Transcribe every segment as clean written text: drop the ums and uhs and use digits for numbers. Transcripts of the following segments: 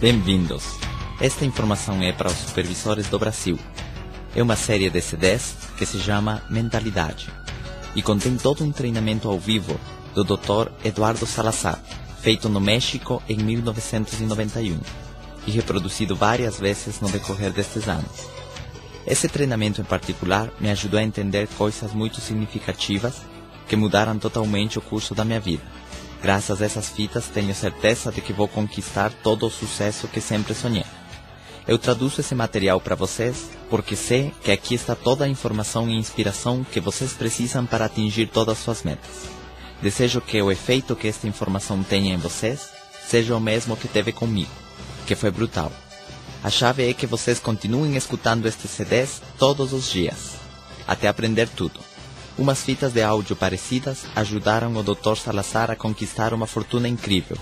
Bem-vindos! Esta informação é para os supervisores do Brasil. É uma série de CDs que se chama Mentalidade e contém todo um treinamento ao vivo do Dr. Eduardo Salazar, feito no México em 1991 e reproduzido várias vezes no decorrer destes anos. Esse treinamento em particular me ajudou a entender coisas muito significativas que mudaram totalmente o curso da minha vida. Graças a essas fitas, tenho certeza de que vou conquistar todo o sucesso que sempre sonhei. Eu traduzo esse material para vocês porque sei que aqui está toda a informação e inspiração que vocês precisam para atingir todas as suas metas. Desejo que o efeito que esta informação tenha em vocês seja o mesmo que teve comigo, que foi brutal. A chave é que vocês continuem escutando estes CDs todos os dias, até aprender tudo. Umas fitas de áudio parecidas ajudaram o Dr. Salazar a conquistar uma fortuna incrível.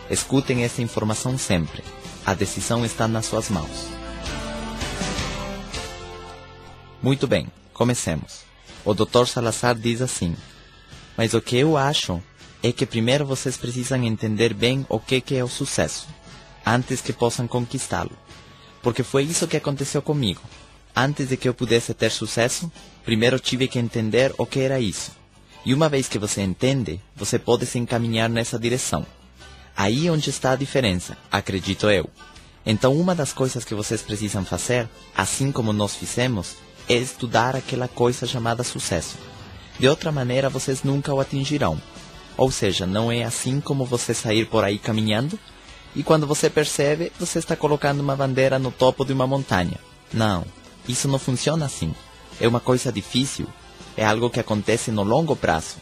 Escutem essa informação sempre. A decisão está nas suas mãos. Muito bem, comecemos. O Dr. Salazar diz assim: mas o que eu acho é que primeiro vocês precisam entender bem o que é o sucesso, antes que possam conquistá-lo. Porque foi isso que aconteceu comigo. Antes de que eu pudesse ter sucesso, primeiro tive que entender o que era isso. E uma vez que você entende, você pode se encaminhar nessa direção. Aí onde está a diferença, acredito eu. Então uma das coisas que vocês precisam fazer, assim como nós fizemos, é estudar aquela coisa chamada sucesso. De outra maneira, vocês nunca o atingirão. Ou seja, não é assim como você sair por aí caminhando, e quando você percebe, você está colocando uma bandeira no topo de uma montanha. Não, isso não funciona assim. É uma coisa difícil, é algo que acontece no longo prazo.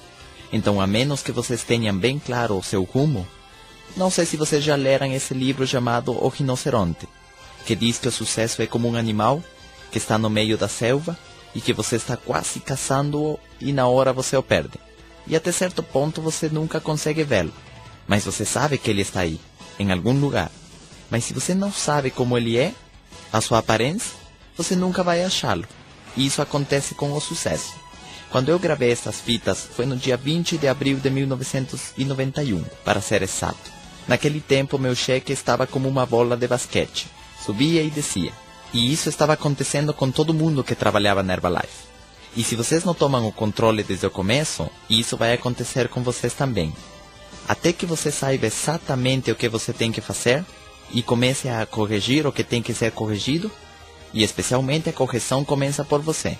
Então, a menos que vocês tenham bem claro o seu rumo, não sei se vocês já leram esse livro chamado O Rinoceronte, que diz que o sucesso é como um animal que está no meio da selva e que você está quase caçando-o e na hora você o perde. E até certo ponto você nunca consegue vê-lo, mas você sabe que ele está aí, em algum lugar. Mas se você não sabe como ele é, a sua aparência, você nunca vai achá-lo. E isso acontece com o sucesso. Quando eu gravei essas fitas, foi no dia 20 de abril de 1991, para ser exato. Naquele tempo, meu cheque estava como uma bola de basquete. Subia e descia. E isso estava acontecendo com todo mundo que trabalhava na Herbalife. E se vocês não tomam o controle desde o começo, isso vai acontecer com vocês também. Até que você saiba exatamente o que você tem que fazer e comece a corrigir o que tem que ser corrigido, e especialmente a correção começa por você.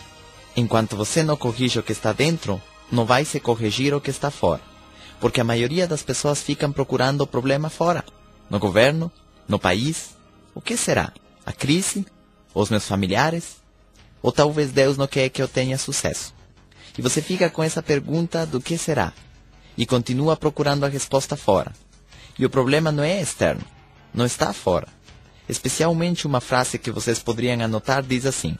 Enquanto você não corrige o que está dentro, não vai se corrigir o que está fora. Porque a maioria das pessoas ficam procurando o problema fora. No governo, no país. O que será? A crise? Os meus familiares? Ou talvez Deus não quer que eu tenha sucesso? E você fica com essa pergunta do que será? E continua procurando a resposta fora. E o problema não é externo. Não está fora. Especialmente uma frase que vocês poderiam anotar diz assim: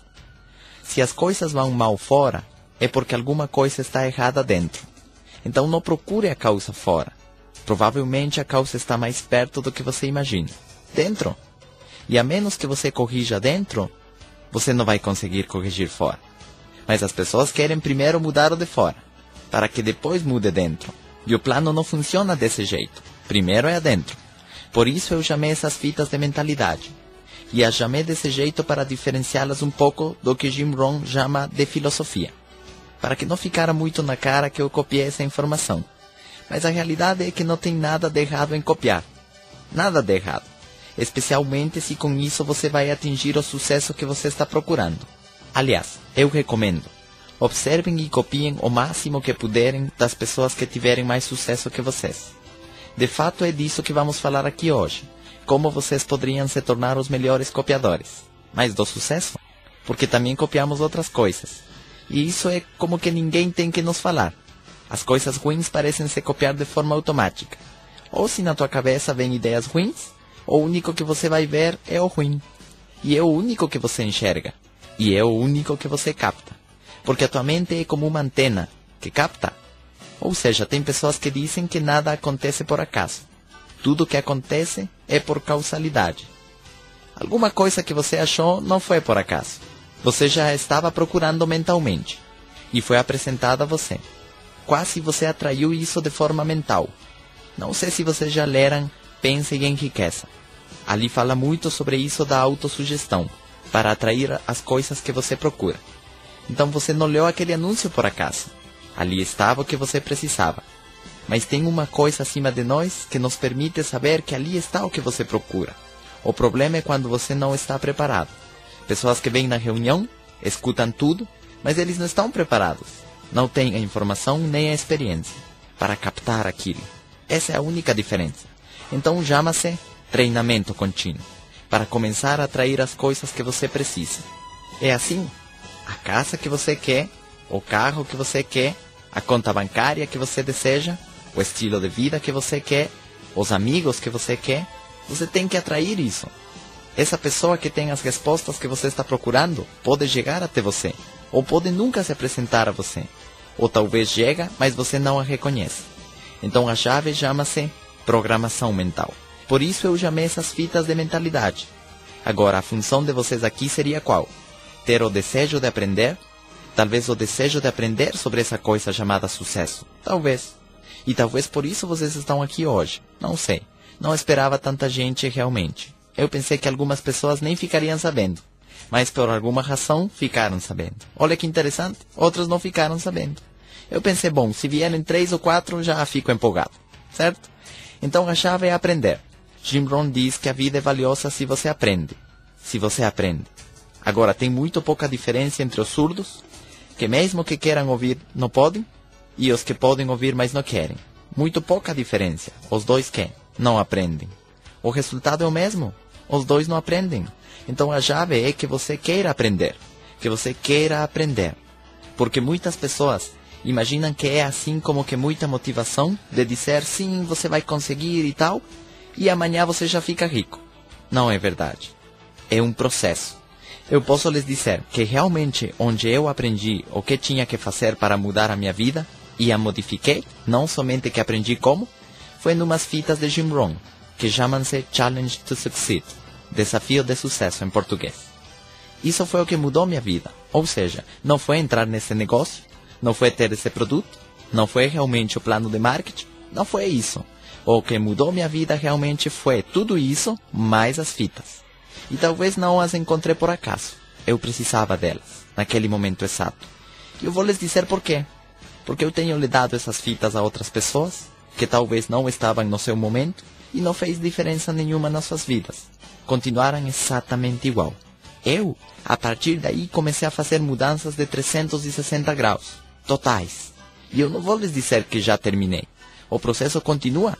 se as coisas vão mal fora, é porque alguma coisa está errada dentro. Então não procure a causa fora. Provavelmente a causa está mais perto do que você imagina. Dentro. E a menos que você corrija dentro, você não vai conseguir corrigir fora. Mas as pessoas querem primeiro mudar o de fora, para que depois mude dentro. E o plano não funciona desse jeito. Primeiro é adentro. Por isso eu chamei essas fitas de mentalidade. E as chamei desse jeito para diferenciá-las um pouco do que Jim Rohn chama de filosofia. Para que não ficara muito na cara que eu copiei essa informação. Mas a realidade é que não tem nada de errado em copiar. Nada de errado. Especialmente se com isso você vai atingir o sucesso que você está procurando. Aliás, eu recomendo. Observem e copiem o máximo que puderem das pessoas que tiverem mais sucesso que vocês. De fato é disso que vamos falar aqui hoje. Como vocês poderiam se tornar os melhores copiadores. Mas do sucesso? Porque também copiamos outras coisas. E isso é como que ninguém tem que nos falar. As coisas ruins parecem se copiar de forma automática. Ou se na tua cabeça vem ideias ruins, o único que você vai ver é o ruim. E é o único que você enxerga. E é o único que você capta. Porque a tua mente é como uma antena que capta. Ou seja, tem pessoas que dizem que nada acontece por acaso. Tudo que acontece é por causalidade. Alguma coisa que você achou não foi por acaso. Você já estava procurando mentalmente. E foi apresentado a você. Quase você atraiu isso de forma mental. Não sei se vocês já leram Pense e Enriqueça. Ali fala muito sobre isso da autossugestão, para atrair as coisas que você procura. Então você não leu aquele anúncio por acaso. Ali estava o que você precisava. Mas tem uma coisa acima de nós que nos permite saber que ali está o que você procura. O problema é quando você não está preparado. Pessoas que vêm na reunião, escutam tudo, mas eles não estão preparados. Não têm a informação nem a experiência para captar aquilo. Essa é a única diferença. Então chama-se treinamento contínuo, para começar a atrair as coisas que você precisa. É assim, a casa que você quer, o carro que você quer, a conta bancária que você deseja, o estilo de vida que você quer, os amigos que você quer, você tem que atrair isso. Essa pessoa que tem as respostas que você está procurando pode chegar até você, ou pode nunca se apresentar a você, ou talvez chega, mas você não a reconhece. Então a chave chama-se programação mental. Por isso eu chamei essas fitas de mentalidade. Agora, a função de vocês aqui seria qual? Ter o desejo de aprender? Talvez o desejo de aprender sobre essa coisa chamada sucesso. Talvez. E talvez por isso vocês estão aqui hoje. Não sei. Não esperava tanta gente realmente. Eu pensei que algumas pessoas nem ficariam sabendo. Mas por alguma razão ficaram sabendo. Olha que interessante. Outros não ficaram sabendo. Eu pensei, bom, se vierem 3 ou 4 já fico empolgado. Certo? Então a chave é aprender. Jim Rohn diz que a vida é valiosa se você aprende. Se você aprende. Agora, tem muito pouca diferença entre os surdos, que mesmo que queiram ouvir, não podem, e os que podem ouvir, mas não querem. Muito pouca diferença. Os dois querem, não aprendem. O resultado é o mesmo. Os dois não aprendem. Então a chave é que você queira aprender. Que você queira aprender. Porque muitas pessoas imaginam que é assim como que muita motivação de dizer sim, você vai conseguir e tal, e amanhã você já fica rico. Não é verdade. É um processo. Eu posso lhes dizer que realmente onde eu aprendi o que tinha que fazer para mudar a minha vida, e a modifiquei, não somente que aprendi como, foi numas fitas de Jim Rohn, que chamam-se Challenge to Succeed, Desafio de Sucesso em português. Isso foi o que mudou minha vida. Ou seja, não foi entrar nesse negócio, não foi ter esse produto, não foi realmente o plano de marketing, não foi isso. O que mudou minha vida realmente foi tudo isso, mais as fitas. E talvez não as encontrei por acaso. Eu precisava delas, naquele momento exato. E eu vou lhes dizer por quê. Porque eu tenho lhe dado essas fitas a outras pessoas, que talvez não estavam no seu momento, e não fez diferença nenhuma nas suas vidas. Continuaram exatamente igual. Eu, a partir daí, comecei a fazer mudanças de 360 graus, totais. E eu não vou lhes dizer que já terminei. O processo continua.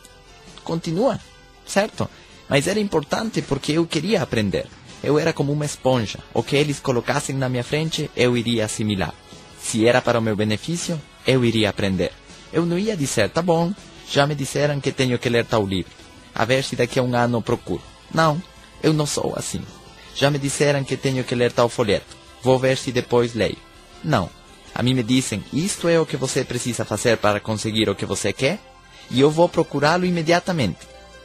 Continua, certo? Mas era importante porque eu queria aprender. Eu era como uma esponja. O que eles colocassem na minha frente, eu iria assimilar. Se era para o meu benefício, eu iria aprender. Eu não ia dizer, tá bom, já me disseram que tenho que ler tal livro. A ver se daqui a um ano eu procuro. Não, eu não sou assim. Já me disseram que tenho que ler tal folheto. Vou ver se depois leio. Não. A mim me dizem, isto é o que você precisa fazer para conseguir o que você quer, e eu vou procurá-lo imediatamente.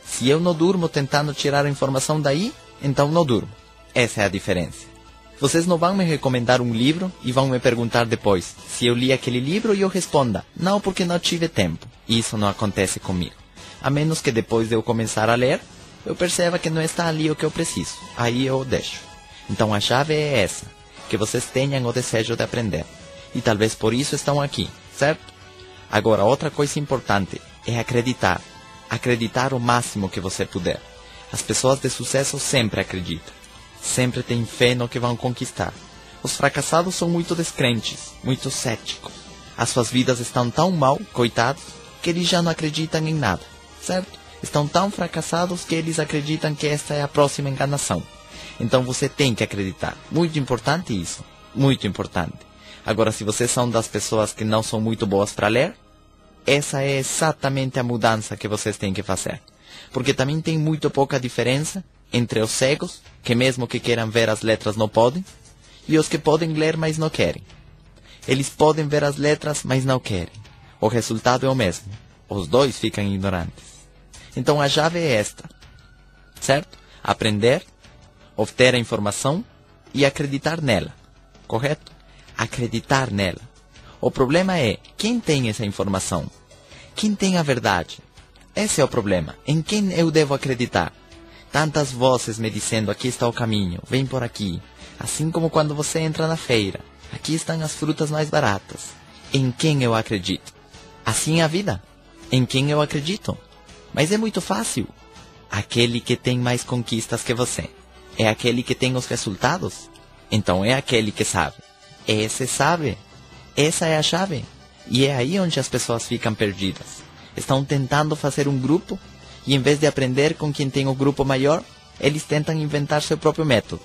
Se eu não durmo tentando tirar a informação daí, então não durmo. Essa é a diferença. Vocês não vão me recomendar um livro e vão me perguntar depois se eu li aquele livro e eu responda, não, porque não tive tempo. Isso não acontece comigo. A menos que depois de eu começar a ler, eu perceba que não está ali o que eu preciso. Aí eu o deixo. Então a chave é essa, que vocês tenham o desejo de aprender. E talvez por isso estão aqui, certo? Agora, outra coisa importante é acreditar. Acreditar o máximo que você puder. As pessoas de sucesso sempre acreditam. Sempre têm fé no que vão conquistar. Os fracassados são muito descrentes, muito céticos. As suas vidas estão tão mal, coitados, que eles já não acreditam em nada, certo? Estão tão fracassados que eles acreditam que esta é a próxima enganação. Então você tem que acreditar. Muito importante isso. Muito importante. Agora, se vocês são das pessoas que não são muito boas para ler, essa é exatamente a mudança que vocês têm que fazer. Porque também tem muito pouca diferença entre os cegos, que mesmo que queiram ver as letras não podem, e os que podem ler, mas não querem. Eles podem ver as letras, mas não querem. O resultado é o mesmo. Os dois ficam ignorantes. Então a chave é esta, certo? Aprender, obter a informação e acreditar nela, correto? Acreditar nela. O problema é, quem tem essa informação? Quem tem a verdade? Esse é o problema. Em quem eu devo acreditar? Tantas vozes me dizendo, aqui está o caminho, vem por aqui. Assim como quando você entra na feira, aqui estão as frutas mais baratas. Em quem eu acredito? Assim é a vida. Em quem eu acredito? Mas é muito fácil. Aquele que tem mais conquistas que você. É aquele que tem os resultados. Então é aquele que sabe. Esse sabe. Essa é a chave. E é aí onde as pessoas ficam perdidas. Estão tentando fazer um grupo e em vez de aprender com quem tem o grupo maior, eles tentam inventar seu próprio método.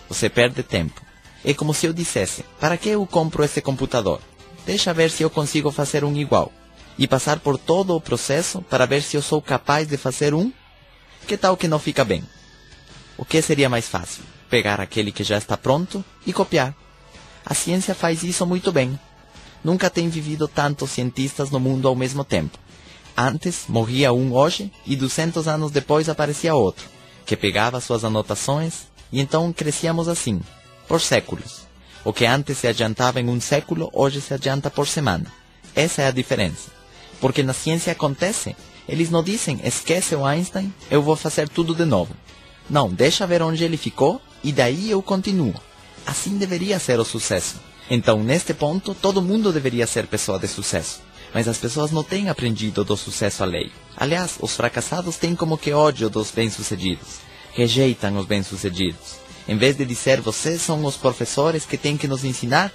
Você perde tempo. É como se eu dissesse, para que eu compro esse computador? Deixa ver se eu consigo fazer um igual. E passar por todo o processo para ver se eu sou capaz de fazer um? Que tal que não fica bem? O que seria mais fácil? Pegar aquele que já está pronto e copiar. A ciência faz isso muito bem. Nunca tem vivido tantos cientistas no mundo ao mesmo tempo. Antes morria um hoje e 200 anos depois aparecia outro, que pegava suas anotações e então crescíamos assim, por séculos. O que antes se adiantava em um século, hoje se adianta por semana. Essa é a diferença. Porque na ciência acontece. Eles não dizem, esquece o Einstein, eu vou fazer tudo de novo. Não, deixa ver onde ele ficou e daí eu continuo. Assim deveria ser o sucesso. Então, neste ponto, todo mundo deveria ser pessoa de sucesso. Mas as pessoas não têm aprendido do sucesso alheio. Aliás, os fracassados têm como que ódio dos bem-sucedidos. Rejeitam os bem-sucedidos. Em vez de dizer, vocês são os professores que têm que nos ensinar,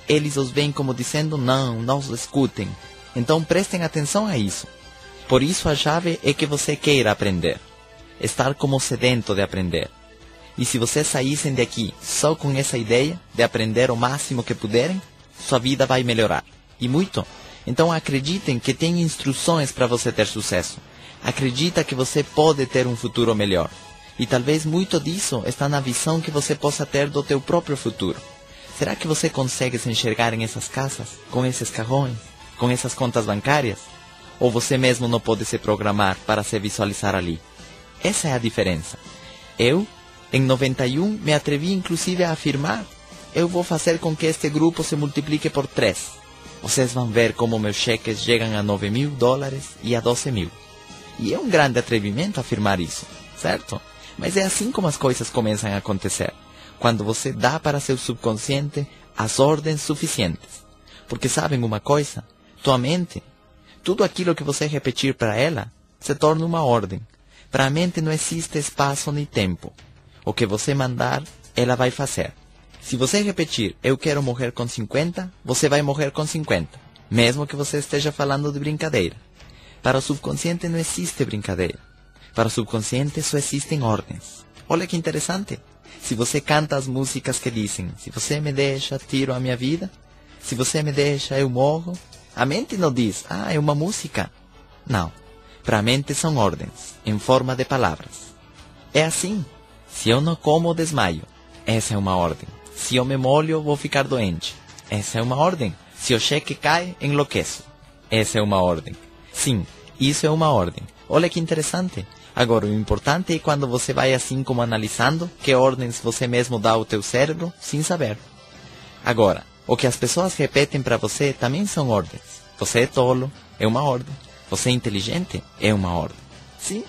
eles os veem como dizendo, não os escutem. Então prestem atenção a isso. Por isso a chave é que você queira aprender. Estar como sedento de aprender. E se vocês saíssem daqui só com essa ideia de aprender o máximo que puderem, sua vida vai melhorar. E muito. Então acreditem que tem instruções para você ter sucesso. Acredita que você pode ter um futuro melhor. E talvez muito disso está na visão que você possa ter do teu próprio futuro. Será que você consegue se enxergar em essas casas, com esses carrões, com essas contas bancárias? Ou você mesmo não pode se programar para se visualizar ali? Essa é a diferença. Eu, em 91, me atrevi inclusive a afirmar, eu vou fazer com que este grupo se multiplique por 3. Vocês vão ver como meus cheques chegam a $9.000 e a 12.000. E é um grande atrevimento afirmar isso, certo? Mas é assim como as coisas começam a acontecer. Quando você dá para seu subconsciente as ordens suficientes. Porque sabem uma coisa? Tua mente, tudo aquilo que você repetir para ela, se torna uma ordem. Para a mente não existe espaço nem tempo. O que você mandar, ela vai fazer. Se você repetir, eu quero morrer com 50, você vai morrer com 50. Mesmo que você esteja falando de brincadeira. Para o subconsciente não existe brincadeira. Para o subconsciente só existem ordens. Olha que interessante. Se você canta as músicas que dizem, se você me deixa, tiro a minha vida. Se você me deixa, eu morro. A mente não diz, é uma música. Não. Para a mente são ordens, em forma de palavras. É assim. Se eu não como, desmaio. Essa é uma ordem. Se eu me molho, vou ficar doente. Essa é uma ordem. Se o cheque cai, enlouqueço. Essa é uma ordem. Sim, isso é uma ordem. Olha que interessante. Agora, o importante é quando você vai assim como analisando que ordens você mesmo dá ao teu cérebro sem saber. Agora, o que as pessoas repetem para você também são ordens. Você é tolo, é uma ordem. Você é inteligente, é uma ordem. Sim,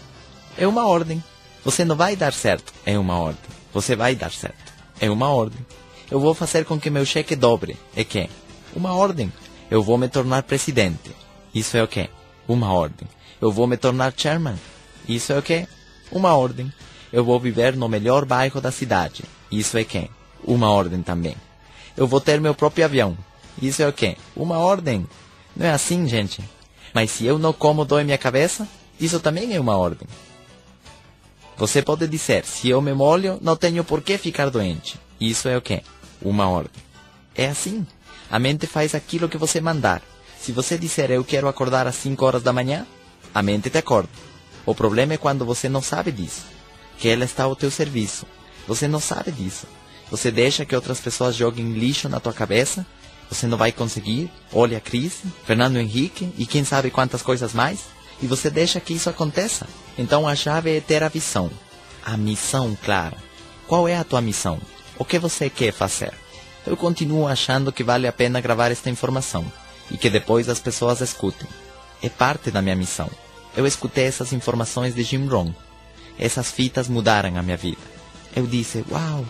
é uma ordem. Você não vai dar certo, é uma ordem. Você vai dar certo, é uma ordem. Eu vou fazer com que meu cheque dobre, é que? Uma ordem. Eu vou me tornar presidente. Isso é o quê? Uma ordem. Eu vou me tornar chairman. Isso é o quê? Uma ordem. Eu vou viver no melhor bairro da cidade. Isso é quê? Uma ordem também. Eu vou ter meu próprio avião. Isso é o quê? Uma ordem. Não é assim, gente? Mas se eu não como, dói minha cabeça, isso também é uma ordem. Você pode dizer, se eu me molho, não tenho por que ficar doente. Isso é o quê? Uma ordem. É assim. A mente faz aquilo que você mandar. Se você disser, eu quero acordar às 5 horas da manhã, a mente te acorda. O problema é quando você não sabe disso. Que ela está ao teu serviço. Você não sabe disso. Você deixa que outras pessoas joguem lixo na tua cabeça. Você não vai conseguir. Olha a crise, Fernando Henrique e quem sabe quantas coisas mais. E você deixa que isso aconteça. Então a chave é ter a visão. A missão clara. Qual é a tua missão? O que você quer fazer? Eu continuo achando que vale a pena gravar esta informação. E que depois as pessoas escutem. É parte da minha missão. Eu escutei essas informações de Jim Rohn. essas fitas mudaram a minha vida. Eu disse, uau,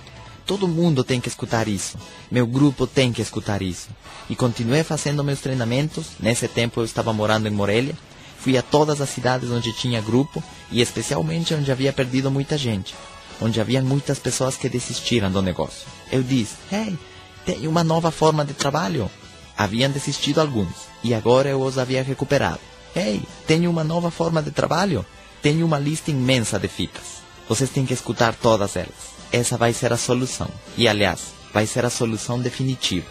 todo mundo tem que escutar isso. Meu grupo tem que escutar isso. E continuei fazendo meus treinamentos. Nesse tempo eu estava morando em Morelia. Fui a todas as cidades onde tinha grupo e especialmente onde havia perdido muita gente. Onde havia muitas pessoas que desistiram do negócio. Eu disse, hey, tem uma nova forma de trabalho. Haviam desistido alguns e agora eu os havia recuperado. Hey, tenho uma nova forma de trabalho. Tenho uma lista imensa de fitas. Vocês têm que escutar todas elas. Essa vai ser a solução. E aliás, vai ser a solução definitiva.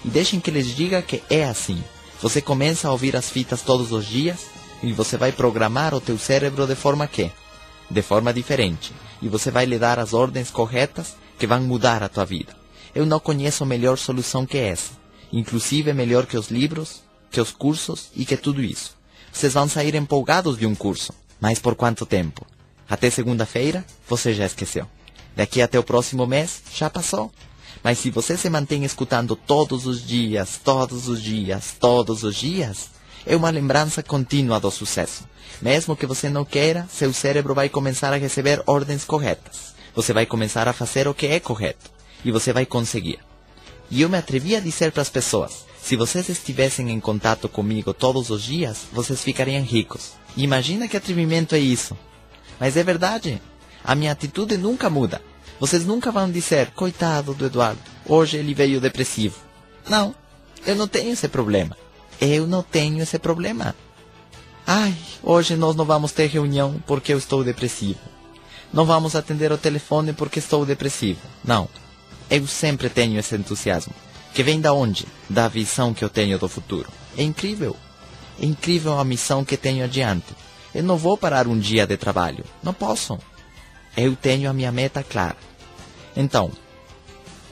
E deixem que lhes diga que é assim. Você começa a ouvir as fitas todos os dias e você vai programar o teu cérebro de forma que? De forma diferente. E você vai lhe dar as ordens corretas que vão mudar a tua vida. Eu não conheço melhor solução que essa. Inclusive melhor que os livros, que os cursos e que tudo isso. Vocês vão sair empolgados de um curso. Mas por quanto tempo? Até segunda-feira, você já esqueceu. Daqui até o próximo mês, já passou. Mas se você se mantém escutando todos os dias, é uma lembrança contínua do sucesso. Mesmo que você não queira, seu cérebro vai começar a receber ordens corretas. Você vai começar a fazer o que é correto. E você vai conseguir. E eu me atrevi a dizer para as pessoas, se vocês estivessem em contato comigo todos os dias, vocês ficariam ricos. E imagina que atrevimento é isso. Mas é verdade. A minha atitude nunca muda. Vocês nunca vão dizer, coitado do Eduardo, hoje ele veio depressivo. Não, eu não tenho esse problema. Ai, hoje nós não vamos ter reunião porque eu estou depressivo. Não vamos atender o telefone porque estou depressivo. Não, eu sempre tenho esse entusiasmo. Que vem da onde? Da visão que eu tenho do futuro. É incrível. É incrível a missão que tenho adiante. Eu não vou parar um dia de trabalho. Não posso. Eu tenho a minha meta clara. Então,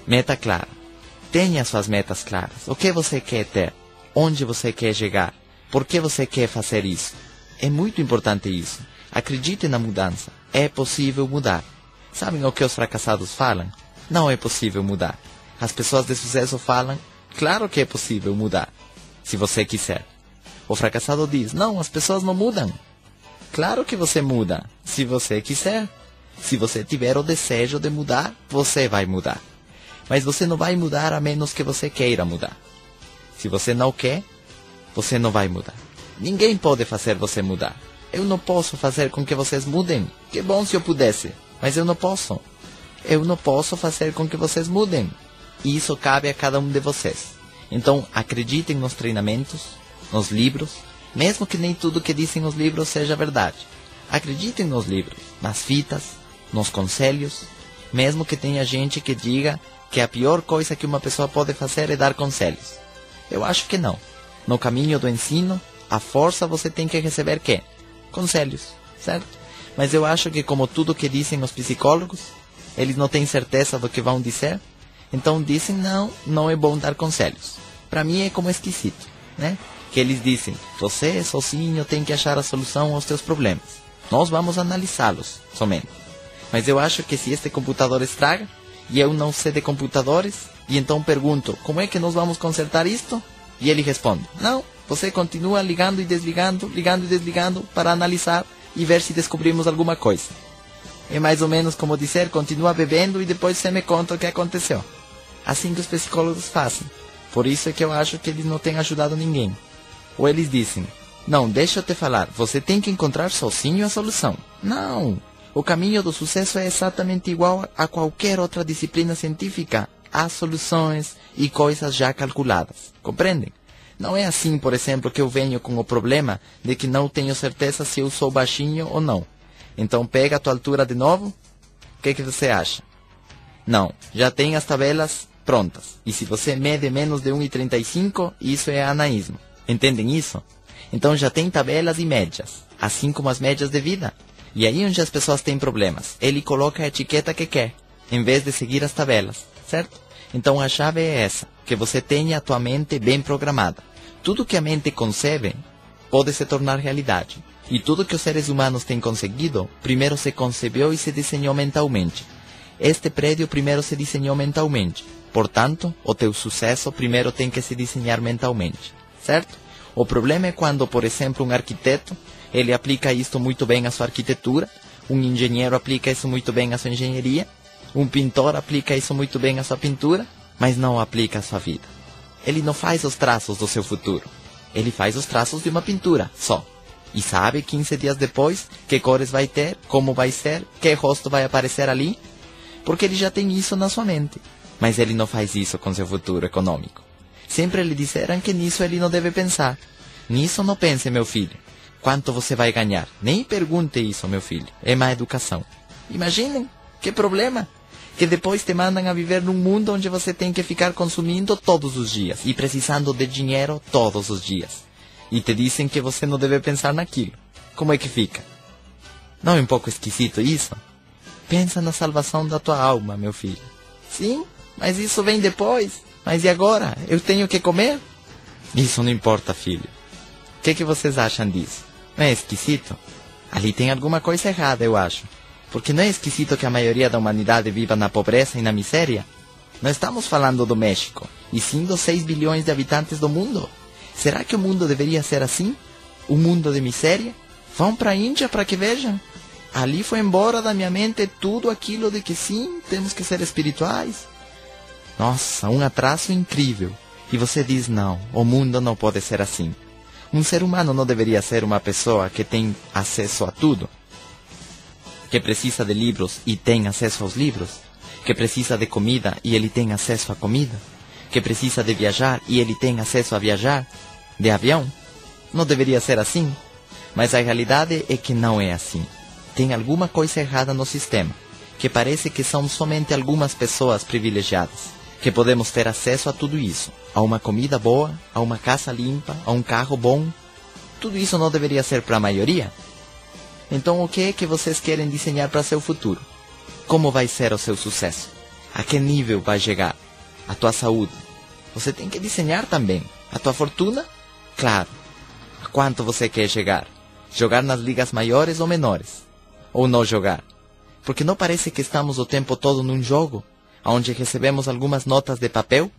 meta clara. Tenha suas metas claras. O que você quer ter? Onde você quer chegar? Por que você quer fazer isso? É muito importante isso. Acredite na mudança. É possível mudar. Sabem o que os fracassados falam? Não é possível mudar. As pessoas de sucesso falam, claro que é possível mudar, se você quiser. O fracassado diz, não, as pessoas não mudam. Claro que você muda, se você quiser. Se você tiver o desejo de mudar, você vai mudar. Mas você não vai mudar a menos que você queira mudar. Se você não quer, você não vai mudar. Ninguém pode fazer você mudar. Eu não posso fazer com que vocês mudem. Que bom se eu pudesse, mas eu não posso. Eu não posso fazer com que vocês mudem. E isso cabe a cada um de vocês. Então, acreditem nos treinamentos, nos livros, mesmo que nem tudo que dizem os livros seja verdade. Acreditem nos livros, nas fitas, nos conselhos, mesmo que tenha gente que diga que a pior coisa que uma pessoa pode fazer é dar conselhos. Eu acho que não. No caminho do ensino, a força você tem que receber quê? Conselhos, certo? Mas eu acho que como tudo que dizem os psicólogos, eles não têm certeza do que vão dizer, então dizem, não é bom dar conselhos. Para mim é como esquisito, né? Que eles dizem, você sozinho tem que achar a solução aos teus problemas. Nós vamos analisá-los, somente. Mas eu acho que se este computador estraga, e eu não sei de computadores, e então pergunto, como é que nós vamos consertar isto? E ele responde, não, você continua ligando e desligando para analisar e ver se descobrimos alguma coisa. É mais ou menos como dizer, continua bebendo e depois você me conta o que aconteceu. Assim que os psicólogos fazem. Por isso é que eu acho que eles não têm ajudado ninguém. Ou eles dizem, não, deixa eu te falar, você tem que encontrar sozinho a solução. Não, o caminho do sucesso é exatamente igual a qualquer outra disciplina científica. Há soluções e coisas já calculadas. Compreendem? Não é assim, por exemplo, que eu venho com o problema de que não tenho certeza se eu sou baixinho ou não. Então pega a tua altura de novo. O que você acha? Não, já tem as tabelas prontas. E se você mede menos de 1,35, isso é anaísmo. Entendem isso? Então já tem tabelas e médias, assim como as médias de vida. E aí onde as pessoas têm problemas, ele coloca a etiqueta que quer, em vez de seguir as tabelas, certo? Então a chave é essa, que você tenha a tua mente bem programada. Tudo que a mente concebe pode se tornar realidade. E tudo que os seres humanos têm conseguido, primeiro se concebeu e se desenhou mentalmente. Este prédio primeiro se desenhou mentalmente. Portanto, o teu sucesso primeiro tem que se desenhar mentalmente, certo? O problema é quando, por exemplo, um arquiteto, ele aplica isto muito bem à sua arquitetura, Um engenheiro aplica isso muito bem à sua engenharia. Um pintor aplica isso muito bem à sua pintura, mas não aplica à sua vida. Ele não faz os traços do seu futuro. Ele faz os traços de uma pintura, só. E sabe 15 dias depois que cores vai ter, como vai ser, que rosto vai aparecer ali? Porque ele já tem isso na sua mente. Mas ele não faz isso com seu futuro econômico. Sempre lhe disseram que nisso ele não deve pensar. Nisso não pense, meu filho. Quanto você vai ganhar? Nem pergunte isso, meu filho. É má educação. Imaginem, que problema. Que depois te mandam a viver num mundo onde você tem que ficar consumindo todos os dias e precisando de dinheiro todos os dias. E te dizem que você não deve pensar naquilo. Como é que fica? Não é um pouco esquisito isso? Pensa na salvação da tua alma, meu filho. Sim, mas isso vem depois. Mas e agora? Eu tenho que comer? Isso não importa, filho. O que vocês acham disso? Não é esquisito? Ali tem alguma coisa errada, eu acho. Porque não é esquisito que a maioria da humanidade viva na pobreza e na miséria? Não estamos falando do México, e sim dos 6 bilhões de habitantes do mundo. Será que o mundo deveria ser assim? Um mundo de miséria? Vão para a Índia para que vejam. Ali foi embora da minha mente tudo aquilo de que sim, temos que ser espirituais. Nossa, um atraso incrível. E você diz, não, o mundo não pode ser assim. Um ser humano não deveria ser uma pessoa que tem acesso a tudo. Que precisa de livros e tem acesso aos livros. Que precisa de comida e ele tem acesso à comida. Que precisa de viajar e ele tem acesso a viajar. De avião. Não deveria ser assim. Mas a realidade é que não é assim. Tem alguma coisa errada no sistema. Que parece que são somente algumas pessoas privilegiadas. Que podemos ter acesso a tudo isso. A uma comida boa, a uma casa limpa, a um carro bom. Tudo isso não deveria ser para a maioria? Então o que é que vocês querem desenhar para seu futuro? Como vai ser o seu sucesso? A que nível vai chegar? A tua saúde? Você tem que desenhar também. A tua fortuna? Claro. A quanto você quer chegar? Jogar nas ligas maiores ou menores? Ou não jogar? Porque não parece que estamos o tempo todo num jogo, onde recebemos algumas notas de papel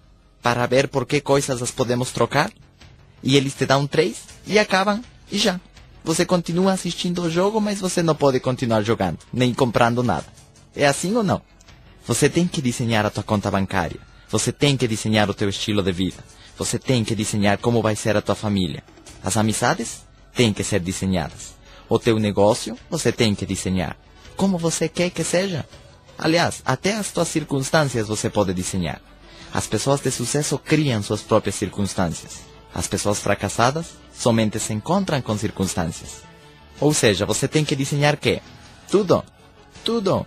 para ver por que coisas as podemos trocar? E eles te dão 3 e acabam e já. Você continua assistindo o jogo, mas você não pode continuar jogando, nem comprando nada. É assim ou não? Você tem que desenhar a tua conta bancária. Você tem que desenhar o teu estilo de vida. Você tem que desenhar como vai ser a tua família. As amizades têm que ser desenhadas. O teu negócio, você tem que desenhar. Como você quer que seja. Aliás, até as tuas circunstâncias você pode desenhar. As pessoas de sucesso criam suas próprias circunstâncias. As pessoas fracassadas somente se encontram com circunstâncias. Ou seja, você tem que desenhar quê? Tudo. Tudo.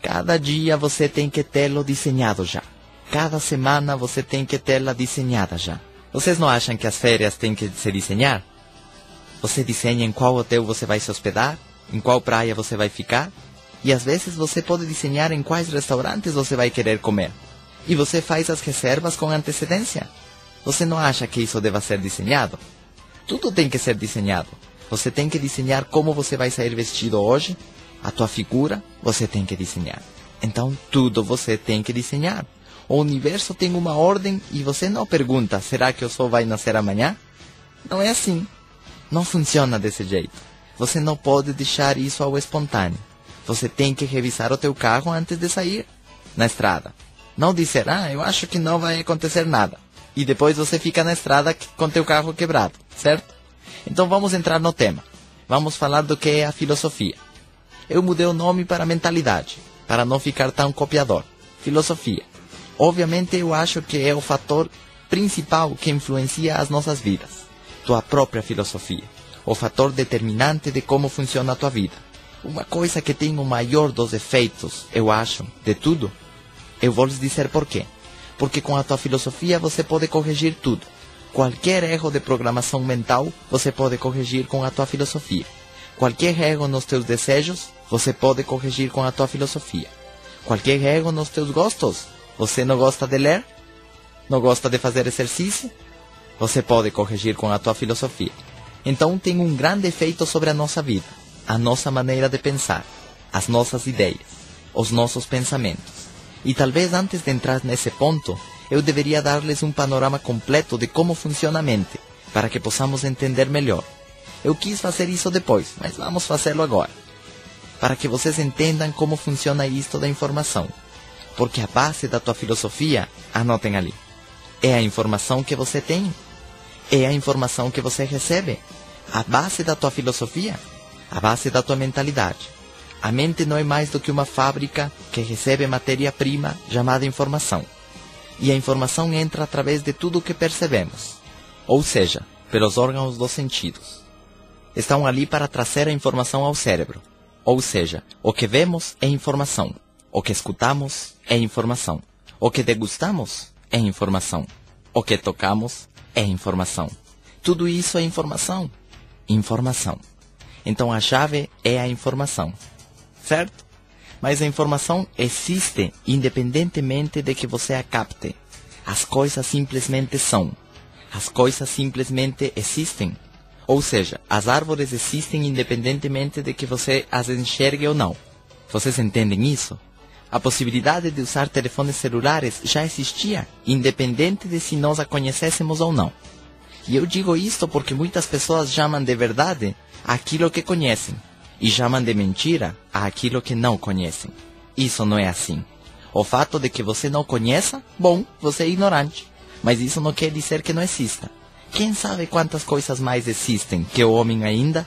Cada dia você tem que tê-lo desenhado já. Cada semana você tem que tê-la desenhada já. Vocês não acham que as férias têm que se desenhar? Você desenha em qual hotel você vai se hospedar, em qual praia você vai ficar, e às vezes você pode desenhar em quais restaurantes você vai querer comer. E você faz as reservas com antecedência. Você não acha que isso deva ser desenhado? Tudo tem que ser desenhado. Você tem que desenhar como você vai sair vestido hoje. A tua figura, você tem que desenhar. Então, tudo você tem que desenhar. O universo tem uma ordem e você não pergunta, será que o sol vai nascer amanhã? Não é assim. Não funciona desse jeito. Você não pode deixar isso ao espontâneo. Você tem que revisar o teu carro antes de sair na estrada. Não dizer, eu acho que não vai acontecer nada. E depois você fica na estrada com teu carro quebrado, certo? Então vamos entrar no tema. Vamos falar do que é a filosofia. Eu mudei o nome para mentalidade, para não ficar tão copiador. Filosofia. Obviamente eu acho que é o fator principal que influencia as nossas vidas. Tua própria filosofia. O fator determinante de como funciona a tua vida. Uma coisa que tem o maior dos efeitos, eu acho, de tudo. Eu vou lhes dizer por quê. Porque com a tua filosofia você pode corrigir tudo. Qualquer erro de programação mental, você pode corrigir com a tua filosofia. Qualquer erro nos teus desejos, você pode corrigir com a tua filosofia. Qualquer erro nos teus gostos. Você não gosta de ler? Não gosta de fazer exercício? Você pode corrigir com a tua filosofia. Então tem um grande efeito sobre a nossa vida, a nossa maneira de pensar, as nossas ideias, os nossos pensamentos. E talvez antes de entrar nesse ponto, eu deveria dar-lhes um panorama completo de como funciona a mente, para que possamos entender melhor. Eu quis fazer isso depois, mas vamos fazê-lo agora. para que vocês entendam como funciona isto da informação. Porque a base da tua filosofia, anotem ali, é a informação que você tem, é a informação que você recebe. A base da tua filosofia, a base da tua mentalidade. A mente não é mais do que uma fábrica que recebe matéria-prima chamada informação. E a informação entra através de tudo o que percebemos, ou seja, pelos órgãos dos sentidos. Estão ali para trazer a informação ao cérebro, ou seja, o que vemos é informação, o que escutamos é informação, o que degustamos é informação, o que tocamos é informação. Tudo isso é informação. Informação. Então a chave é a informação, certo? Mas a informação existe independentemente de que você a capte. As coisas simplesmente são. As coisas simplesmente existem. Ou seja, as árvores existem independentemente de que você as enxergue ou não. Vocês entendem isso? A possibilidade de usar telefones celulares já existia, independente de se nós a conhecêssemos ou não. E eu digo isto porque muitas pessoas chamam de verdade aquilo que conhecem, e chamam de mentira aquilo que não conhecem. Isso não é assim. O fato de que você não conheça, bom, você é ignorante. Mas isso não quer dizer que não exista. Quem sabe quantas coisas mais existem que o homem ainda,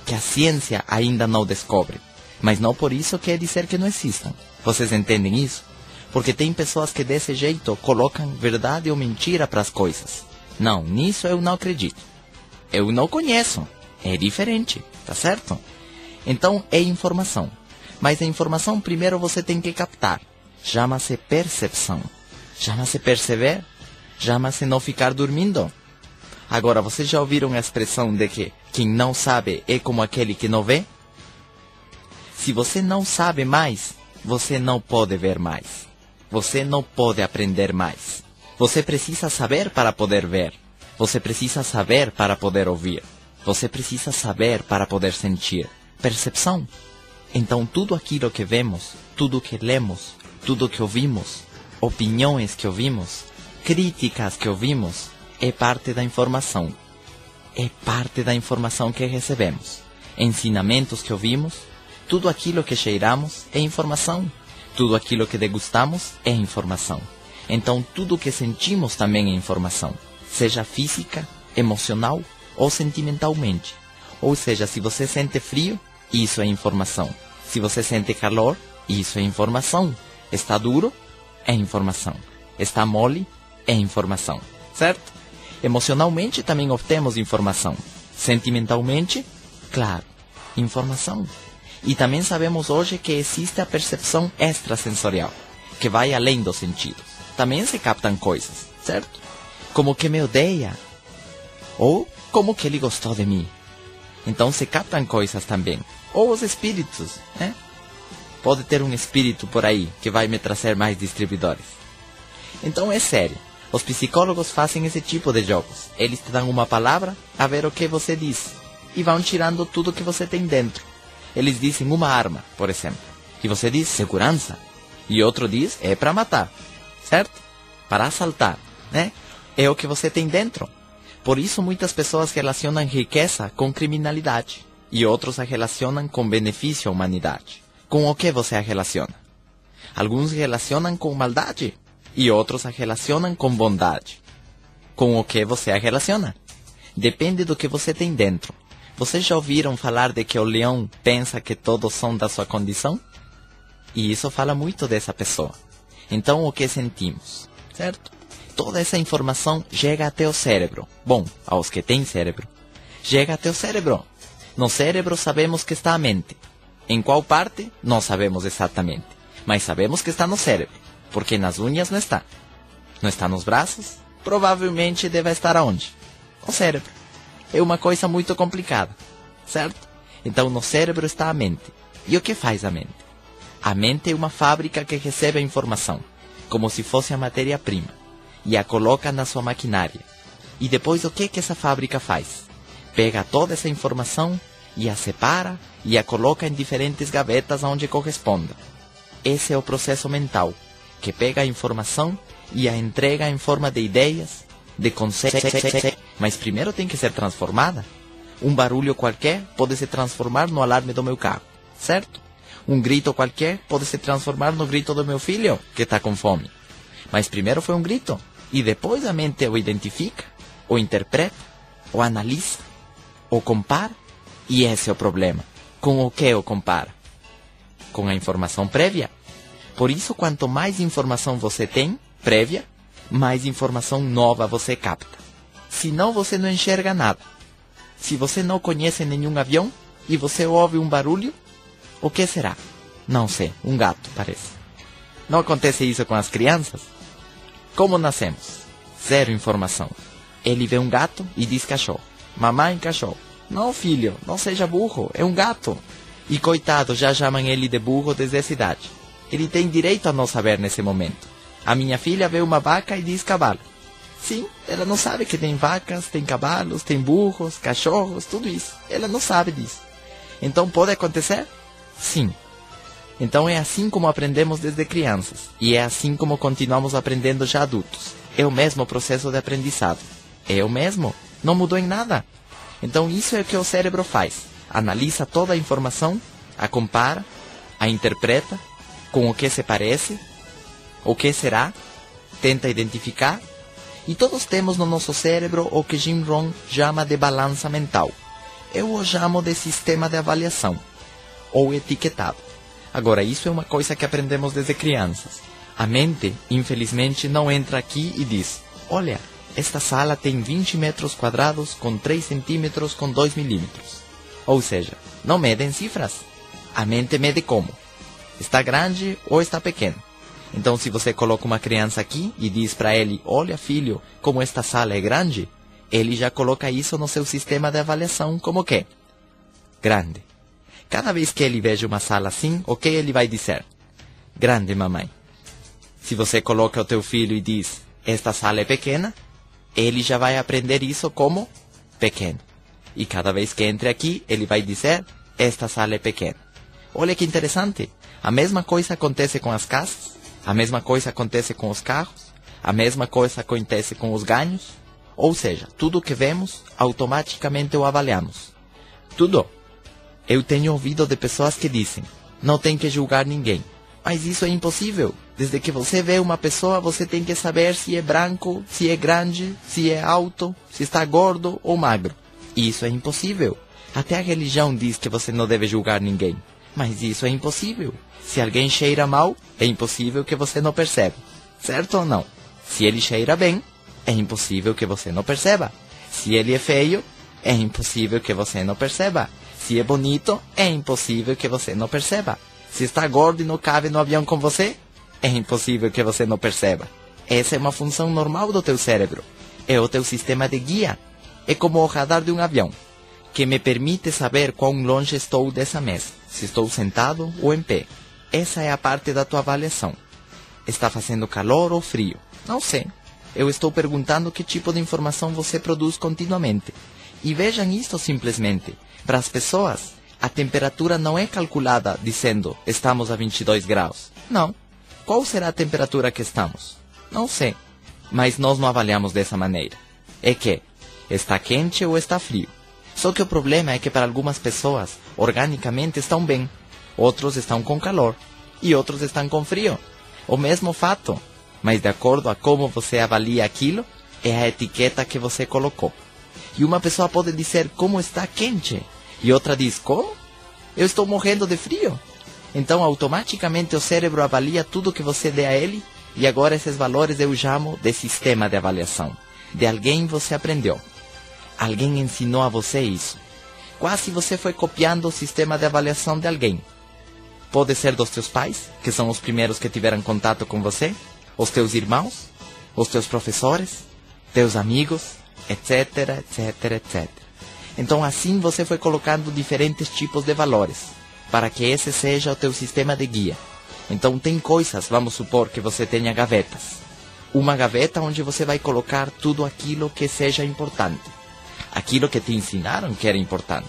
que a ciência ainda não descobre. Mas não por isso quer dizer que não existam. Vocês entendem isso? Porque tem pessoas que desse jeito colocam verdade ou mentira para as coisas. Não, nisso eu não acredito. Eu não conheço. É diferente, tá certo? Então é informação. Mas a informação primeiro você tem que captar. Chama-se percepção. Chama-se perceber. Chama-se não ficar dormindo. Agora, vocês já ouviram a expressão de que quem não sabe é como aquele que não vê? Se você não sabe mais, você não pode ver mais. Você não pode aprender mais. Você precisa saber para poder ver. Você precisa saber para poder ouvir. Você precisa saber para poder sentir. Percepção. Então tudo aquilo que vemos, tudo que lemos, tudo que ouvimos, opiniões que ouvimos, críticas que ouvimos, é parte da informação. É parte da informação que recebemos. Ensinamentos que ouvimos, tudo aquilo que cheiramos é informação. Tudo aquilo que degustamos é informação. Então tudo que sentimos também é informação. Seja física, emocional ou sentimentalmente. Ou seja, se você sente frio, isso é informação. Se você sente calor, isso é informação. Está duro? É informação. Está mole? É informação. Certo? Emocionalmente também obtemos informação. Sentimentalmente? Claro, informação. E também sabemos hoje que existe a percepção extrasensorial, que vai além dos sentidos. Também se captam coisas, certo? Como que me odeia. Ou como que ele gostou de mim. Então se captam coisas também. Ou os espíritos, né? Pode ter um espírito por aí que vai me trazer mais distribuidores. Então é sério. Os psicólogos fazem esse tipo de jogos. Eles te dão uma palavra a ver o que você diz. E vão tirando tudo que você tem dentro. Eles dizem uma arma, por exemplo. E você diz segurança. E outro diz é para matar. Certo? Para assaltar, né? É o que você tem dentro. Por isso muitas pessoas relacionam riqueza com criminalidade. E outros a relacionam com benefício à humanidade. Com o que você a relaciona? Alguns relacionam com maldade. E outros a relacionam com bondade. Com o que você a relaciona? Depende do que você tem dentro. Vocês já ouviram falar de que o leão pensa que todos são da sua condição? E isso fala muito dessa pessoa. Então o que sentimos? Certo? Toda essa informação chega até o cérebro. Bom, aos que têm cérebro. Chega até o cérebro. No cérebro sabemos que está a mente. Em qual parte? Não sabemos exatamente. Mas sabemos que está no cérebro. Porque nas unhas não está. Não está nos braços? Provavelmente deve estar aonde? No cérebro. É uma coisa muito complicada. Certo? Então no cérebro está a mente. E o que faz a mente? A mente é uma fábrica que recebe a informação. Como se fosse a matéria-prima. E a coloca na sua maquinária. E depois o que essa fábrica faz? Pega toda essa informação e a separa e a coloca em diferentes gavetas onde corresponda. Esse é o processo mental, que pega a informação e a entrega em forma de ideias, de conceitos, mas primeiro tem que ser transformada. Um barulho qualquer pode se transformar no alarme do meu carro, certo? Um grito qualquer pode se transformar no grito do meu filho, que está com fome. Mas primeiro foi um grito, e depois a mente o identifica, o interpreta, o analisa, o compara, e esse é o problema. Com o que o compara? Com a informação prévia. Por isso, quanto mais informação você tem, prévia, mais informação nova você capta. Senão você não enxerga nada. Se você não conhece nenhum avião e você ouve um barulho, o que será? Não sei, um gato, parece. Não acontece isso com as crianças? Como nascemos? Zero informação. Ele vê um gato e diz cachorro. Mamãe, cachorro. Não, filho, não seja burro, é um gato. E coitado, já chamam ele de burro desde essa idade. Ele tem direito a não saber nesse momento. A minha filha vê uma vaca e diz cavalo. Sim, ela não sabe que tem vacas, tem cavalos, tem burros, cachorros, tudo isso. Ela não sabe disso. Então pode acontecer? Sim. Então é assim como aprendemos desde crianças. E é assim como continuamos aprendendo já adultos. É o mesmo processo de aprendizado. É o mesmo. Não mudou em nada. Então isso é o que o cérebro faz. Analisa toda a informação, a compara, a interpreta, com o que se parece, o que será, tenta identificar. E todos temos no nosso cérebro o que Jim Rohn chama de balança mental. Eu o chamo de sistema de avaliação, ou etiquetado. Agora, isso é uma coisa que aprendemos desde crianças. A mente, infelizmente, não entra aqui e diz: olha, esta sala tem 20 metros quadrados com 3 centímetros com 2 milímetros. Ou seja, não mede em cifras. A mente mede como? Está grande ou está pequeno? Então, se você coloca uma criança aqui e diz para ele: olha, filho, como esta sala é grande, ele já coloca isso no seu sistema de avaliação como que? Grande. Cada vez que ele veja uma sala assim, o que ele vai dizer? Grande, mamãe. Se você coloca o teu filho e diz: esta sala é pequena, ele já vai aprender isso como pequeno. E cada vez que entre aqui, ele vai dizer: esta sala é pequena. Olha que interessante. A mesma coisa acontece com as casas, a mesma coisa acontece com os carros, a mesma coisa acontece com os ganhos. Ou seja, tudo que vemos, automaticamente o avaliamos. Tudo. Eu tenho ouvido de pessoas que dizem: não tem que julgar ninguém. Mas isso é impossível. Desde que você vê uma pessoa, você tem que saber se é branco, se é grande, se é alto, se está gordo ou magro. Isso é impossível. Até a religião diz que você não deve julgar ninguém. Mas isso é impossível. Se alguém cheira mal, é impossível que você não perceba. Certo ou não? Se ele cheira bem, é impossível que você não perceba. Se ele é feio, é impossível que você não perceba. Se é bonito, é impossível que você não perceba. Se está gordo e não cabe no avião com você, é impossível que você não perceba. Essa é uma função normal do teu cérebro. É o teu sistema de guia. É como o radar de um avião, que me permite saber quão longe estou dessa mesa, se estou sentado ou em pé. Essa é a parte da tua avaliação. Está fazendo calor ou frio? Não sei. Eu estou perguntando que tipo de informação você produz continuamente. E vejam isto simplesmente. Para as pessoas, a temperatura não é calculada dizendo: estamos a 22 graus. Não. Qual será a temperatura que estamos? Não sei. Mas nós não avaliamos dessa maneira. É que está quente ou está frio. Só que o problema é que para algumas pessoas, organicamente estão bem. Outros estão com calor. E outros estão com frio. O mesmo fato. Mas de acordo a como você avalia aquilo, é a etiqueta que você colocou. E uma pessoa pode dizer como está quente. E outra diz: como? Eu estou morrendo de frio. Então automaticamente o cérebro avalia tudo que você dê a ele. E agora esses valores eu chamo de sistema de avaliação. De alguém você aprendeu. Alguém ensinou a você isso. Quase você foi copiando o sistema de avaliação de alguém. Pode ser dos teus pais, que são os primeiros que tiveram contato com você, os teus irmãos, os teus professores, teus amigos, etc, etc, etc. Então assim você foi colocando diferentes tipos de valores, para que esse seja o teu sistema de guia. Então tem coisas, vamos supor que você tenha gavetas. Uma gaveta onde você vai colocar tudo aquilo que seja importante. Aquilo que te ensinaram que era importante.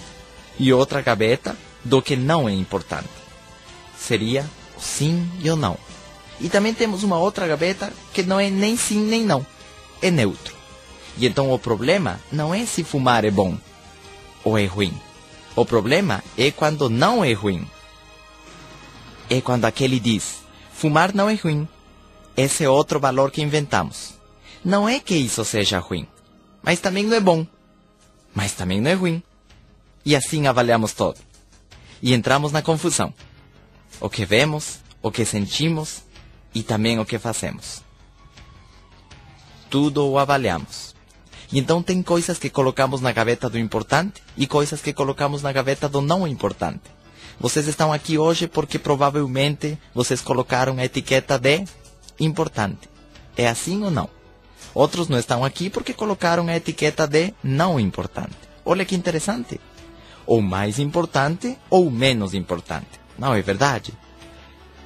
E outra gaveta do que não é importante. Seria o sim e o não. E também temos uma outra gaveta que não é nem sim nem não. É neutro. E então o problema não é se fumar é bom ou é ruim. O problema é quando não é ruim. é quando aquele diz, fumar não é ruim. Esse é outro valor que inventamos. Não é que isso seja ruim, mas também não é bom. Mas também não é ruim. E assim avaliamos todo. E entramos na confusão. O que vemos, o que sentimos e também o que fazemos. Tudo o avaliamos. E então tem coisas que colocamos na gaveta do importante e coisas que colocamos na gaveta do não importante. Vocês estão aqui hoje porque provavelmente vocês colocaram a etiqueta de importante. É assim ou não? Outros não estão aqui porque colocaram a etiqueta de não importante. Olha que interessante. Ou mais importante ou menos importante. Não é verdade?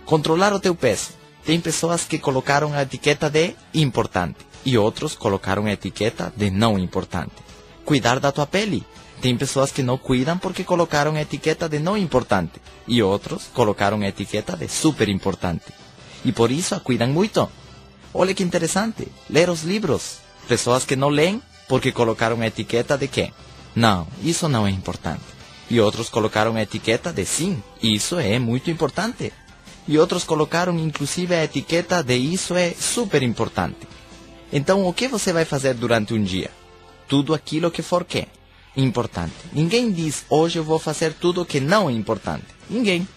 Controlar o teu peso. Tem pessoas que colocaram a etiqueta de importante e outros colocaram a etiqueta de não importante. Cuidar da tua pele. Tem pessoas que não cuidam porque colocaram a etiqueta de não importante e outros colocaram a etiqueta de super importante. E por isso a cuidam muito. Olha que interessante. Ler os livros. Pessoas que não leem porque colocaram a etiqueta de quê? Não, isso não é importante. E outros colocaram a etiqueta de sim, isso é muito importante. E outros colocaram inclusive a etiqueta de isso é super importante. Então o que você vai fazer durante um dia? Tudo aquilo que for quê? Importante. Ninguém diz, hoje eu vou fazer tudo que não é importante. Ninguém.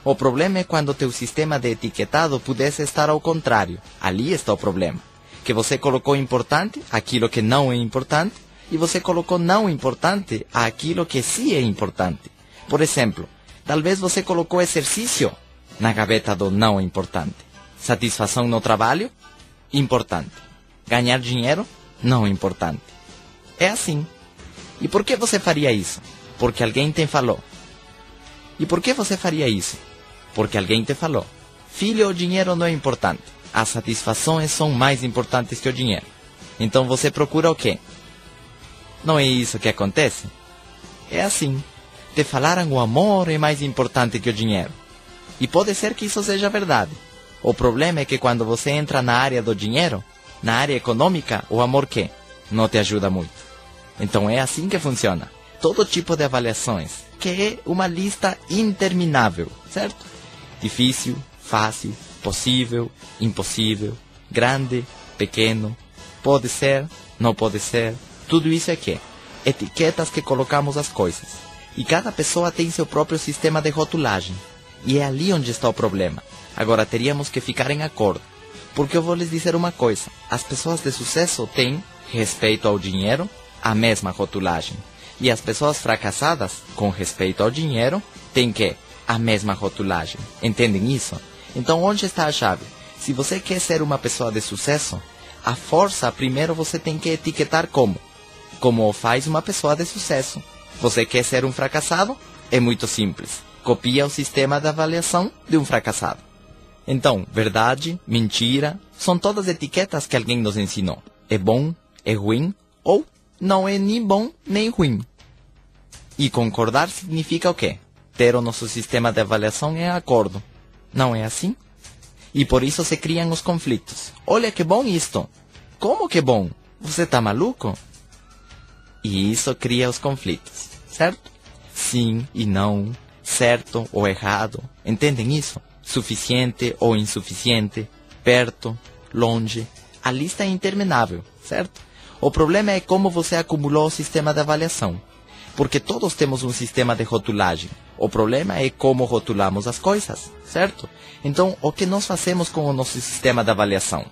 O problema é quando teu sistema de etiquetado pudesse estar ao contrário. Ali está o problema. Que você colocou importante aquilo que não é importante e você colocou não importante aquilo que sim é importante. Por exemplo, talvez você colocou exercício na gaveta do não importante. Satisfação no trabalho? Importante. Ganhar dinheiro? Não importante. É assim. E por que você faria isso? Porque alguém te falou. E por que você faria isso? Porque alguém te falou. Filho, o dinheiro não é importante. As satisfações são mais importantes que o dinheiro. Então você procura o quê? Não é isso que acontece? É assim. Te falaram o amor é mais importante que o dinheiro. E pode ser que isso seja verdade. O problema é que quando você entra na área do dinheiro, na área econômica, o amor quê? Não te ajuda muito. Então é assim que funciona. Todo tipo de avaliações, que é uma lista interminável, certo? Difícil, fácil, possível, impossível, grande, pequeno, pode ser, não pode ser. Tudo isso é quê? Etiquetas que colocamos as coisas. E cada pessoa tem seu próprio sistema de rotulagem. E é ali onde está o problema. Agora teríamos que ficar em acordo. Porque eu vou lhes dizer uma coisa. As pessoas de sucesso têm, respeito ao dinheiro, a mesma rotulagem. E as pessoas fracassadas, com respeito ao dinheiro, têm que a mesma rotulagem. Entendem isso? Então onde está a chave? Se você quer ser uma pessoa de sucesso, a força primeiro você tem que etiquetar como. Como o faz uma pessoa de sucesso. Você quer ser um fracassado? É muito simples. Copia o sistema de avaliação de um fracassado. Então, verdade, mentira, são todas etiquetas que alguém nos ensinou. É bom, é ruim, ou não é nem bom nem ruim. E concordar significa o quê? Ter o nosso sistema de avaliação em acordo. Não é assim? E por isso se criam os conflitos. Olha que bom isto. Como que bom? Você tá maluco? E isso cria os conflitos, certo? Sim e não, certo ou errado. Entendem isso? Suficiente ou insuficiente, perto, longe. A lista é interminável, certo? O problema é como você acumulou o sistema de avaliação. Porque todos temos um sistema de rotulagem. O problema é como rotulamos as coisas, certo? Então, o que nós fazemos com o nosso sistema de avaliação?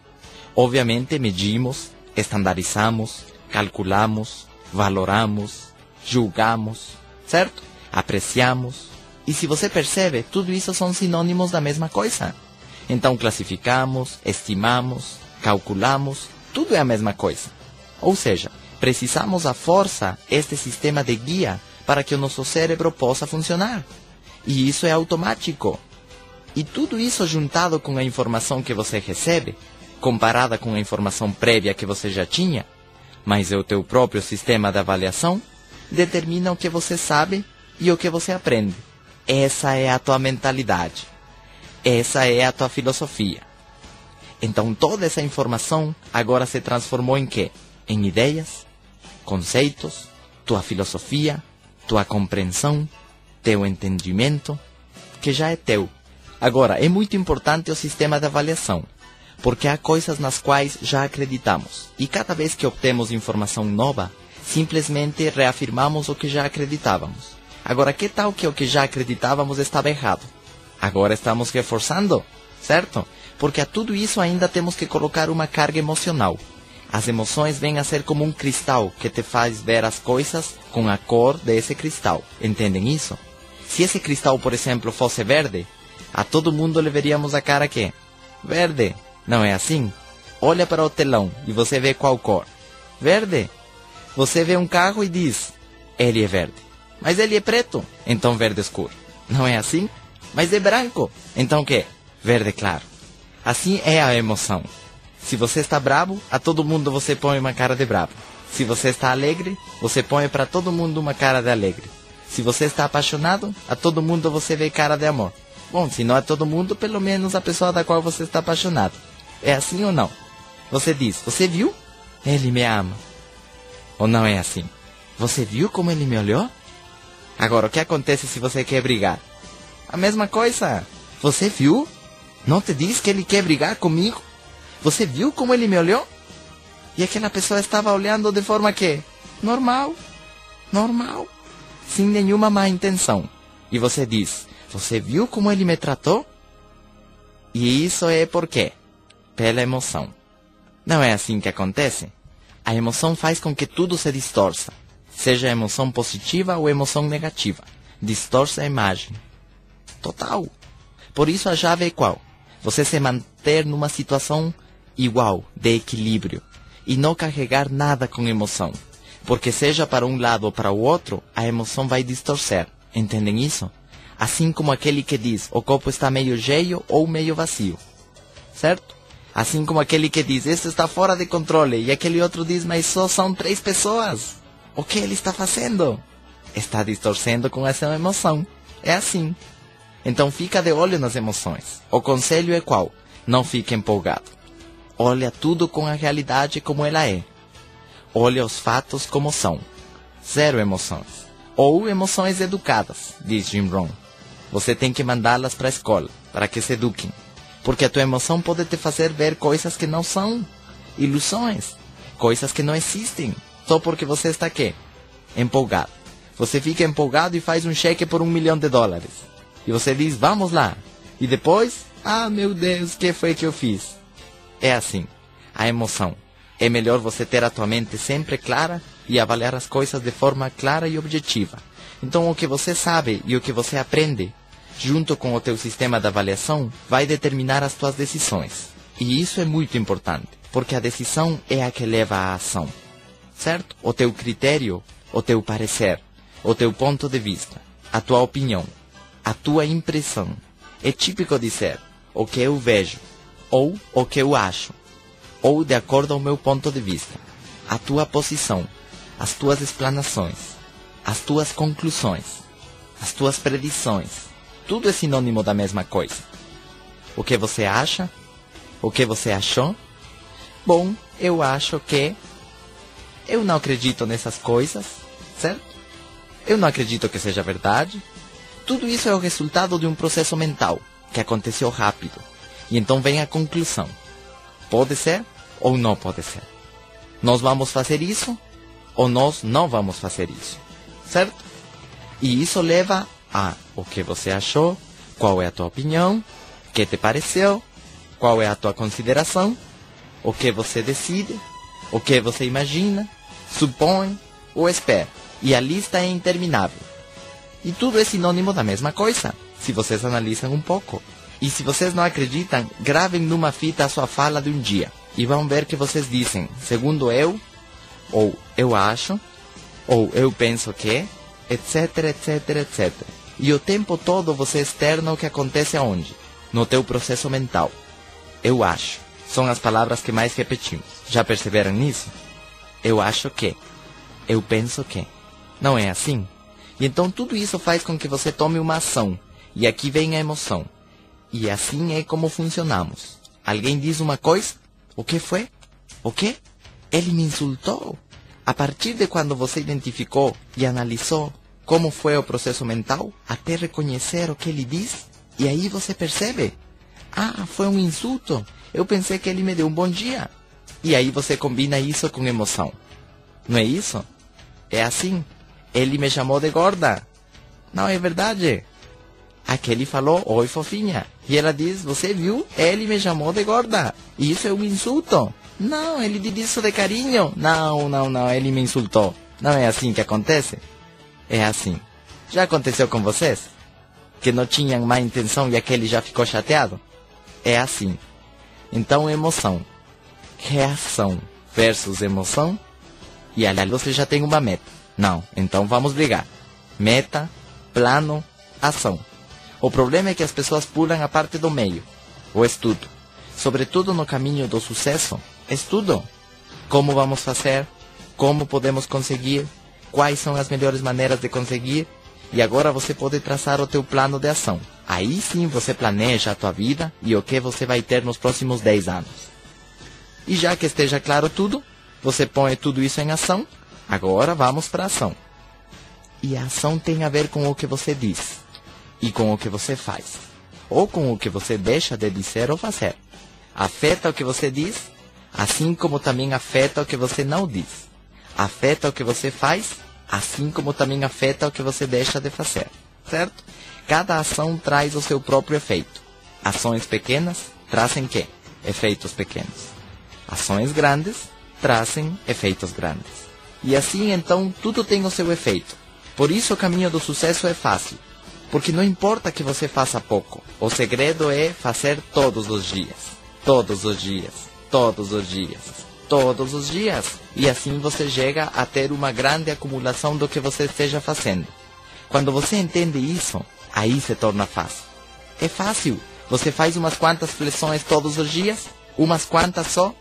Obviamente, medimos, estandarizamos, calculamos, valoramos, julgamos, certo? Apreciamos. E se você percebe, tudo isso são sinônimos da mesma coisa. Então, classificamos, estimamos, calculamos, tudo é a mesma coisa. Ou seja, precisamos à força este sistema de guia para que o nosso cérebro possa funcionar. E isso é automático. E tudo isso juntado com a informação que você recebe, comparada com a informação prévia que você já tinha, mas é o teu próprio sistema de avaliação, determina o que você sabe e o que você aprende. Essa é a tua mentalidade. Essa é a tua filosofia. Então toda essa informação agora se transformou em quê? Em ideias, conceitos, tua filosofia, tua compreensão, teu entendimento, que já é teu. Agora, é muito importante o sistema de avaliação, porque há coisas nas quais já acreditamos, e cada vez que obtemos informação nova, simplesmente reafirmamos o que já acreditávamos. Agora, que tal que o que já acreditávamos estava errado? Agora estamos reforçando, certo? Porque a tudo isso ainda temos que colocar uma carga emocional. As emoções vêm a ser como um cristal que te faz ver as coisas com a cor desse cristal. Entendem isso? Se esse cristal, por exemplo, fosse verde, a todo mundo lhe veríamos a cara que verde. Não é assim? Olha para o telão e você vê qual cor? Verde. Você vê um carro e diz, ele é verde. Mas ele é preto, então verde escuro. Não é assim? Mas é branco, então o quê? Verde claro. Assim é a emoção. Se você está bravo, a todo mundo você põe uma cara de bravo. Se você está alegre, você põe para todo mundo uma cara de alegre. Se você está apaixonado, a todo mundo você vê cara de amor. Bom, se não é todo mundo, pelo menos a pessoa da qual você está apaixonado. É assim ou não? Você diz, você viu? Ele me ama. Ou não é assim? Você viu como ele me olhou? Agora, o que acontece se você quer brigar? A mesma coisa. Você viu? Não te diz que ele quer brigar comigo? Você viu como ele me olhou? E aquela pessoa estava olhando de forma que? Normal. Normal. Sem nenhuma má intenção. E você diz, você viu como ele me tratou? E isso é por quê? Pela emoção. Não é assim que acontece? A emoção faz com que tudo se distorça. Seja emoção positiva ou emoção negativa. Distorce a imagem. Total. Por isso a chave é qual? Você se manter numa situação igual, de equilíbrio, e não carregar nada com emoção, porque seja para um lado ou para o outro, a emoção vai distorcer, entendem isso? Assim como aquele que diz, o copo está meio cheio ou meio vazio, certo? Assim como aquele que diz, isso está fora de controle, e aquele outro diz, mas só são 3 pessoas, o que ele está fazendo? Está distorcendo com essa emoção, é assim. Então fica de olho nas emoções, o conselho é qual? Não fique empolgado. Olha tudo com a realidade como ela é. Olha os fatos como são. Zero emoções. Ou emoções educadas, diz Jim Rohn. Você tem que mandá-las para a escola, para que se eduquem. Porque a tua emoção pode te fazer ver coisas que não são. Ilusões. Coisas que não existem. Só porque você está aqui, empolgado. Você fica empolgado e faz um cheque por $1 milhão. E você diz, vamos lá. E depois, ah, meu Deus, o que foi que eu fiz? É assim, a emoção. É melhor você ter a tua mente sempre clara e avaliar as coisas de forma clara e objetiva. Então o que você sabe e o que você aprende, junto com o teu sistema de avaliação, vai determinar as tuas decisões. E isso é muito importante, porque a decisão é a que leva à ação. Certo? O teu critério, o teu parecer, o teu ponto de vista, a tua opinião, a tua impressão. É típico dizer o que eu vejo, ou o que eu acho, ou de acordo ao meu ponto de vista. A tua posição, as tuas explanações, as tuas conclusões, as tuas predições, tudo é sinônimo da mesma coisa. O que você acha? O que você achou? Bom, eu acho que... Eu não acredito nessas coisas, certo? Eu não acredito que seja verdade. Tudo isso é o resultado de um processo mental, que aconteceu rápido. E então vem a conclusão. Pode ser ou não pode ser. Nós vamos fazer isso ou nós não vamos fazer isso. Certo? E isso leva a o que você achou, qual é a tua opinião, o que te pareceu, qual é a tua consideração, o que você decide, o que você imagina, supõe ou espera. E a lista é interminável. E tudo é sinônimo da mesma coisa, se vocês analisam um pouco. E se vocês não acreditam, gravem numa fita a sua fala de um dia. E vão ver que vocês dizem, segundo eu, ou eu acho, ou eu penso que, etc, etc, etc. E o tempo todo você externa o que acontece aonde? No teu processo mental. Eu acho. São as palavras que mais repetimos. Já perceberam nisso? Eu acho que. Eu penso que. Não é assim? E então tudo isso faz com que você tome uma ação. E aqui vem a emoção. E assim é como funcionamos. Alguém diz uma coisa? O que foi? O quê? Ele me insultou. A partir de quando você identificou e analisou como foi o processo mental, até reconhecer o que ele diz, E aí você percebe, foi um insulto, eu pensei que ele me deu um bom dia. E aí você combina isso com emoção. Não é isso? É assim, ele me chamou de gorda. Não é verdade? Aquele falou, oi fofinha. E ela diz, você viu? Ele me chamou de gorda. E isso é um insulto. Não, ele diz isso de carinho. Não, ele me insultou. Não é assim que acontece? É assim. Já aconteceu com vocês? Que não tinham má intenção e aquele já ficou chateado? É assim. Então, emoção. Reação versus emoção. E ali você já tem uma meta. Não, então vamos brigar. Meta, plano, ação. O problema é que as pessoas pulam a parte do meio, o estudo. Sobretudo no caminho do sucesso, estudo. Como vamos fazer? Como podemos conseguir? Quais são as melhores maneiras de conseguir? E agora você pode traçar o teu plano de ação. Aí sim você planeja a tua vida e o que você vai ter nos próximos 10 anos. E já que esteja claro tudo, você põe tudo isso em ação. Agora vamos para a ação. E a ação tem a ver com o que você diz. E com o que você faz. Ou com o que você deixa de dizer ou fazer. Afeta o que você diz, assim como também afeta o que você não diz. Afeta o que você faz, assim como também afeta o que você deixa de fazer. Certo? Cada ação traz o seu próprio efeito. Ações pequenas trazem quê? Efeitos pequenos. Ações grandes trazem efeitos grandes. E assim, então, tudo tem o seu efeito. Por isso o caminho do sucesso é fácil. Porque não importa que você faça pouco. O segredo é fazer todos os dias. Todos os dias. Todos os dias. Todos os dias. E assim você chega a ter uma grande acumulação do que você esteja fazendo. Quando você entende isso, aí se torna fácil. É fácil. Você faz umas quantas flexões todos os dias, umas quantas só,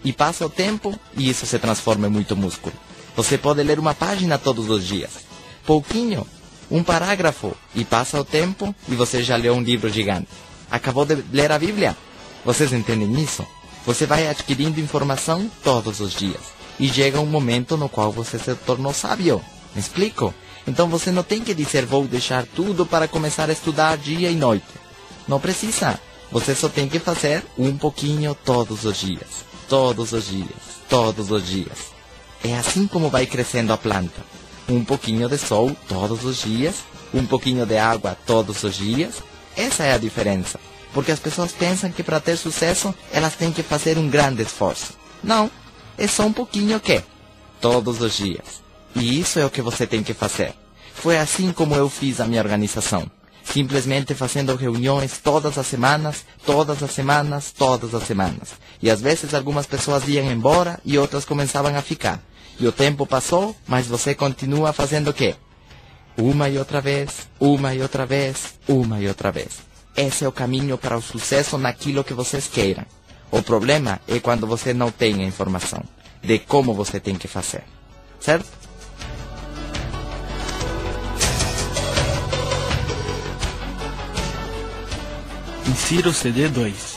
e passa o tempo e isso se transforma em muito músculo. Você pode ler uma página todos os dias. Pouquinho. Um parágrafo, e passa o tempo e você já leu um livro gigante. Acabou de ler a Bíblia? Vocês entendem isso? Você vai adquirindo informação todos os dias. E chega um momento no qual você se tornou sábio. Me explico? Então você não tem que dizer vou deixar tudo para começar a estudar dia e noite. Não precisa. Você só tem que fazer um pouquinho todos os dias. Todos os dias. Todos os dias. É assim como vai crescendo a planta. Um pouquinho de sol todos os dias, um pouquinho de água todos os dias. Essa é a diferença. Porque as pessoas pensam que para ter sucesso, elas têm que fazer um grande esforço. Não, é só um pouquinho que todos os dias. E isso é o que você tem que fazer. Foi assim como eu fiz a minha organização. Simplesmente fazendo reuniões todas as semanas, todas as semanas, todas as semanas. E às vezes algumas pessoas iam embora e outras começavam a ficar. E o tempo passou, mas você continua fazendo o quê? Uma e outra vez, uma e outra vez, uma e outra vez. Esse é o caminho para o sucesso naquilo que vocês queiram. O problema é quando você não tem a informação de como você tem que fazer. Certo? Insira o CD 2.